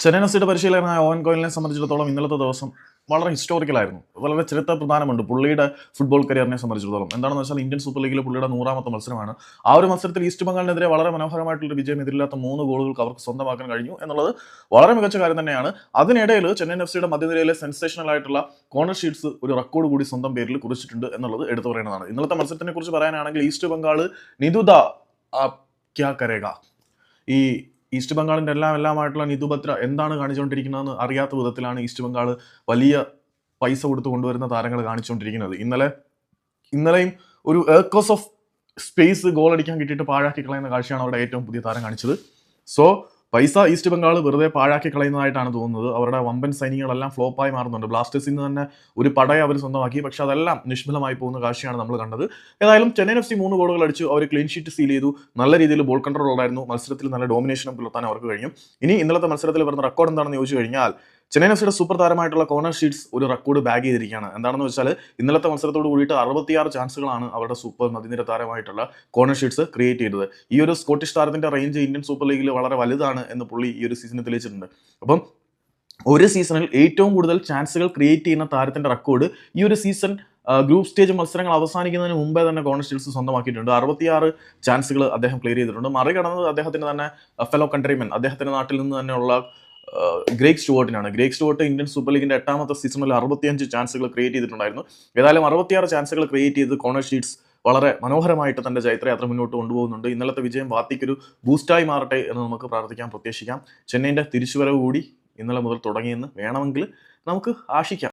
ചെന്നൈയിൻ എഫ്സിയുടെ പരിശീലകനായ ഓവൻ കോയിലിനെ സംബന്ധിച്ചിടത്തോളം ഇന്നലത്തെ ദിവസം വളരെ ഹിസ്റ്റോറിക്കലായിരുന്നു. വളരെ ചരിത്ര പ്രധാനമുണ്ട് പുള്ളിയുടെ ഫുട്ബോൾ കരിയറിനെ സംബന്ധിച്ചിടത്തോളം. എന്താണെന്ന് വെച്ചാൽ ഇന്ത്യൻ സൂപ്പർ ലീഗിൽ പുള്ളിയുടെ 100ാമത്തെ മത്സരമാണ്. ആ ഒരു മത്സരത്തിൽ ഈസ്റ്റ് ബംഗാളിനെതിരെ വളരെ മനോഹരമായിട്ടുള്ള വിജയം, എതിരില്ലാത്ത 3 ഗോളുകൾക്ക് അവർക്ക് സ്വന്തമാക്കാൻ കഴിഞ്ഞു എന്നുള്ളത് വളരെ മികച്ച കാര്യം തന്നെയാണ്. അതിനിടയിൽ ചെന്നൈയിൻ എഫ്സിയുടെ മധ്യനിരയിലെ സെൻസേഷണൽ ആയിട്ടുള്ള കോർണർ ഷീറ്റ്സ് ഒരു റെക്കോർഡ് കൂടി സ്വന്തം പേരിൽ കുറിച്ചിട്ടുണ്ട് എന്നുള്ളത് എടുത്തു പറയുന്നതാണ്. ഇന്നലത്തെ മത്സരത്തിനെ കുറിച്ച് പറയാനാണെങ്കിൽ ഈസ്റ്റ് ബംഗാൾ നിതുദ ക്യാ കരേഗ, ഈ ഈസ്റ്റ് ബംഗാളിൻ്റെ എല്ലാമായിട്ടുള്ള നിതു ബത്ര എന്താണ് കാണിച്ചുകൊണ്ടിരിക്കുന്നതെന്ന് അറിയാത്ത വിധത്തിലാണ് ഈസ്റ്റ് ബംഗാൾ വലിയ പൈസ കൊടുത്ത് കൊണ്ടുവരുന്ന താരങ്ങൾ കാണിച്ചുകൊണ്ടിരിക്കുന്നത്. ഇന്നലെയും ഒരു ഏക്കോസ് ഓഫ് സ്പേസ് ഗോൾ അടിക്കാൻ കിട്ടിയിട്ട് പാഴാക്കി കളയുന്ന കാഴ്ചയാണ് അവരുടെ ഏറ്റവും പുതിയ താരം കാണിച്ചത്. സോ പൈസ ഈസ്റ്റ് ബംഗാൾ വെറുതെ പാഴാക്കി കളയുന്നതായിട്ടാണ് തോന്നുന്നത്. അവരുടെ വമ്പൻ സൈനികളെല്ലാം ഫ്ലോപ്പായി മാറുന്നുണ്ട്. ബ്ലാസ്റ്റേഴ്സിൽ നിന്ന് തന്നെ ഒരു പടയെ അവർ സ്വന്തമാക്കി, പക്ഷെ അതെല്ലാം നിഷ്ഫലമായി പോകുന്ന കാഴ്ചയാണ് നമ്മൾ കണ്ടത്. ഏതായാലും ചെന്നൈയിൻ എഫ് സി 3 ഗോളുകൾ അടിച്ചു. അവർ ക്ലീൻ ഷീറ്റ് സീൽ ചെയ്തു. നല്ല രീതിയിൽ ബോൾ കൺട്രോൾ ഉണ്ടായിരുന്നു. മത്സരത്തിൽ നല്ല ഡോമിനേഷനും പുലർത്താൻ അവർക്ക് കഴിഞ്ഞു. ഇനി ഇന്നലത്തെ മത്സരത്തിൽ വരുന്ന റെക്കോർഡ് എന്താണെന്ന് ചോദിച്ചു കഴിഞ്ഞാൽ, ചെന്നൈയിൻ എഫ് സിയുടെ സൂപ്പർ താരമായിട്ടുള്ള കോർണർ ഷീറ്റ്സ് ഒരു റെക്കോർഡ് ബാഗ് ചെയ്തിരിക്കുകയാണ്. എന്താണെന്ന് വെച്ചാൽ ഇന്നലത്തെ മത്സരത്തോട് കൂടിയിട്ട് 66 ചാൻസുകളാണ് അവരുടെ സൂപ്പർ മധ്യനിര താരമായിട്ടുള്ള കോർണർ ഷീറ്റ്സ് ക്രിയേറ്റ് ചെയ്തത്. ഈ ഒരു സ്കോട്ടിഷ് താരത്തിന്റെ റേഞ്ച് ഇന്ത്യൻ സൂപ്പർ ലീഗിൽ വളരെ വലുതാണ് എന്ന് പുള്ളി ഈ ഒരു സീസണിൽ തെളിയിച്ചിട്ടുണ്ട്. അപ്പം ഒരു സീസണിൽ ഏറ്റവും കൂടുതൽ ചാൻസുകൾ ക്രിയേറ്റ് ചെയ്യുന്ന താരത്തിന്റെ റെക്കോർഡ് ഈ ഒരു സീസൺ ഗ്രൂപ്പ് സ്റ്റേജ് മത്സരങ്ങൾ അവസാനിക്കുന്നതിന് മുമ്പേ തന്നെ കോർണർ ഷീറ്റ്സ് സ്വന്തമാക്കിയിട്ടുണ്ട്. 66 ചാൻസുകൾ അദ്ദേഹം ക്ലിയർ ചെയ്തിട്ടുണ്ട്. മറികടന്നത് അദ്ദേഹത്തിന്റെ തന്നെ ഫെലോ കൺട്രിമെൻ, അദ്ദേഹത്തിന്റെ നാട്ടിൽ നിന്ന് തന്നെയുള്ള ഗ്രേഗ് സ്റ്റുവർട്ടിനാണ്. ഗ്രേഗ് സ്റ്റുവർട്ട് ഇന്ത്യൻ സൂപ്പർ ലീഗിന്റെ 8ാമത്തെ സീസണിൽ 65 ചാൻസുകൾ ക്രിയേറ്റ് ചെയ്തിട്ടുണ്ടായിരുന്നു. ഏതായാലും 66 ചാൻസുകൾ ക്രിയേറ്റ് ചെയ്ത് കോർണർ ഷീറ്റ്സ് വളരെ മനോഹരമായിട്ട് തന്റെ ചൈത്രയാത്ര മുന്നോട്ട് കൊണ്ടുപോകുന്നുണ്ട്. ഇന്നലത്തെ വിജയം വാത്തിക്കൊരു ബൂസ്റ്റായി മാറട്ടെ എന്ന് നമുക്ക് പ്രാർത്ഥിക്കാം, പ്രത്യാശിക്കാം. ചെന്നൈയിന്റെ തിരിച്ചുവരവ് കൂടി ഇന്നലെ മുതൽ തുടങ്ങിയെന്ന് വേണമെങ്കിൽ നമുക്ക് ആശിക്കാം.